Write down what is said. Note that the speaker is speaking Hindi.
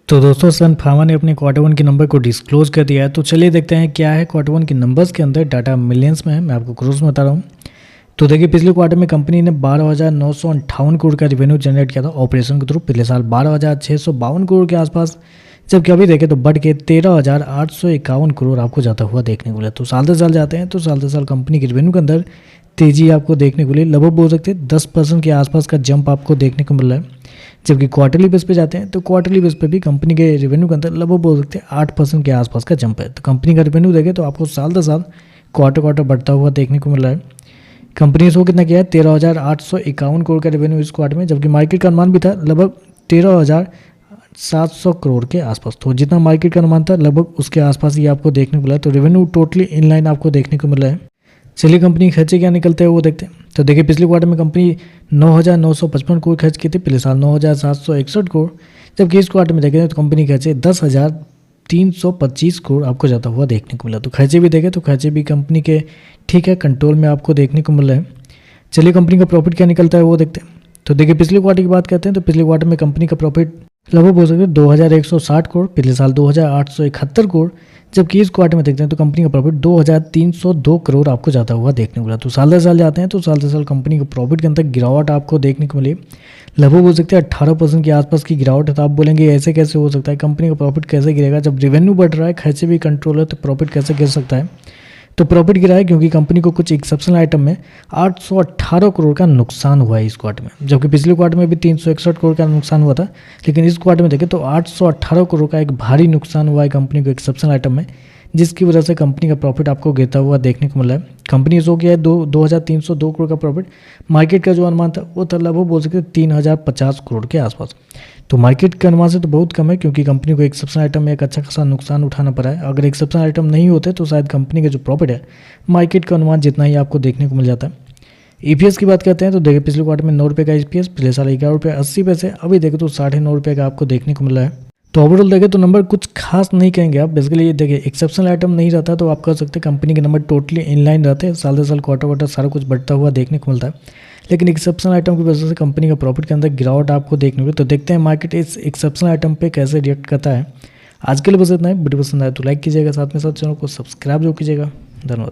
तो दोस्तों सन फार्मा ने अपने क्वार्टर वन के नंबर को डिस्क्लोज कर दिया है। तो चलिए देखते हैं क्या है क्वार्टर वन के नंबर्स के अंदर। डाटा मिलियंस में है, मैं आपको क्रोस में बता रहा हूँ। तो देखिए पिछले क्वार्टर में कंपनी ने 12,958 करोड़ का रेवेन्यू जनरेट किया था ऑपरेशन के थ्रू। पिछले साल 12,652 करोड़ के आसपास, जबकि अभी देखें तो बढ़ के 13,851 करोड़ आपको जाता हुआ देखने को मिला। तो साल दर साल जाते हैं तो साल दर साल कंपनी के रेवेन्यू के अंदर तेजी आपको देखने को मिली। लगभग बोल सकते हैं 10% के आसपास का जंप आपको देखने को मिल रहा है। जबकि क्वार्टरली बेस पे जाते हैं तो क्वार्टरली बेस पे भी कंपनी के रेवेन्यू के अंदर लगभग बोल सकते हैं 8% के आसपास का जंप है। तो कंपनी का रेवेन्यू देखें तो आपको साल दर साल क्वार्टर बढ़ता हुआ देखने को मिल रहा है। कंपनी ने कितना किया है 13,851 करोड़ का रेवेन्यू इस क्वार्टर में, जबकि मार्केट का अनुमान भी था लगभग 13,700 करोड़ के आसपास। तो जितना मार्केट का अनुमान था लगभग उसके आसपास ही आपको देखने को मिला है। तो रेवेन्यू टोटली इनलाइन आपको देखने को मिल रहा है। चलिए कंपनी खर्चे क्या निकलते हैं वो देखते हैं। तो देखिए पिछले क्वार्टर में कंपनी 9,955 करोड़ खर्च की थी, पिछले साल 9,761 करोड़, जबकि इस क्वार्टर में देखें तो कंपनी खर्चे 10,325 करोड़ आपको जाता हुआ देखने को मिला। तो खर्चे भी देखें तो खर्चे भी कंपनी के ठीक है कंट्रोल में आपको देखने को मिल रहा है। चलिए कंपनी का प्रॉफिट क्या निकलता है वो देखते हैं। तो देखिए पिछले क्वार्टर की बात करते हैं तो पिछले क्वार्टर में कंपनी का प्रॉफिट लगभग हो सकते हैं 2,160 करोड़, पिछले साल 2,871 करोड़, जबकि इस क्वार्टर में देखते हैं तो कंपनी का प्रॉफिट 2,302 करोड़ आपको जाता हुआ देखने को मिला। तो साल दर साल जाते हैं तो साल दर साल कंपनी का प्रॉफिट के अंदर गिरावट आपको देखने को मिली। लगभग हो सकते हैं 18% के आसपास की गिरावट है। तो आप बोलेंगे ऐसे कैसे हो सकता है, कंपनी का प्रॉफिट कैसे गिरेगा, जब रेवेन्यू बढ़ रहा है, खर्चे भी कंट्रोल है, तो प्रॉफिट कैसे गिर सकता है। तो प्रॉफिट गिरा है क्योंकि कंपनी को कुछ एक्सेप्शनल आइटम में 818 करोड़ का नुकसान हुआ है इस क्वार्टर में, जबकि पिछले क्वार्टर में भी 361 करोड़ का नुकसान हुआ था। लेकिन इस क्वार्टर में देखें तो 818 करोड़ का एक भारी नुकसान हुआ है कंपनी को एक्सेप्शनल आइटम में, जिसकी वजह से कंपनी का प्रॉफिट आपको गिरता हुआ देखने को मिला है। कंपनी शो किया है 2,302 करोड़ का प्रॉफिट। मार्केट का जो अनुमान था वो था लगभग बोल सकते 3,050 करोड़ के आसपास। तो मार्केट के अनुमान से तो बहुत कम है क्योंकि कंपनी को एक्सेप्शनल आइटम में एक अच्छा खासा नुकसान उठाना पड़ा है। अगर एक्सेप्शनल आइटम नहीं होते तो शायद कंपनी का जो प्रॉफिट है मार्केट का अनुमान जितना ही आपको देखने को मिल जाता है। ईपीएस की बात करते हैं तो देखिए पिछले क्वार्टर में 9 रुपये का ईपीएस, पिछले साल 11.80 रुपये, अभी देखें तो 9.5 रुपये का आपको देखने को मिला है। तो ओवरऑल देखें तो नंबर कुछ खास नहीं कहेंगे आप। बेसिकली ये देखिए एक्सेप्शनल आइटम नहीं रहता तो आप कह सकते हैं कंपनी के नंबर टोटली इनलाइन रहते हैं। साल दर साल क्वार्टर सारा कुछ बढ़ता हुआ देखने को मिलता है, लेकिन एक्सेप्शनल आइटम की वजह से कंपनी का प्रॉफिट के अंदर गिरावट आपको देखने को मिली। तो देखते हैं मार्केट इस एक्सेप्शनल आइटम पे कैसे रिएक्ट करता है। आज के लिए बस इतना ही। वीडियो पसंद आए तो लाइक कीजिएगा, साथ में साथ चैनल को सब्सक्राइब जो कीजिएगा। धन्यवाद।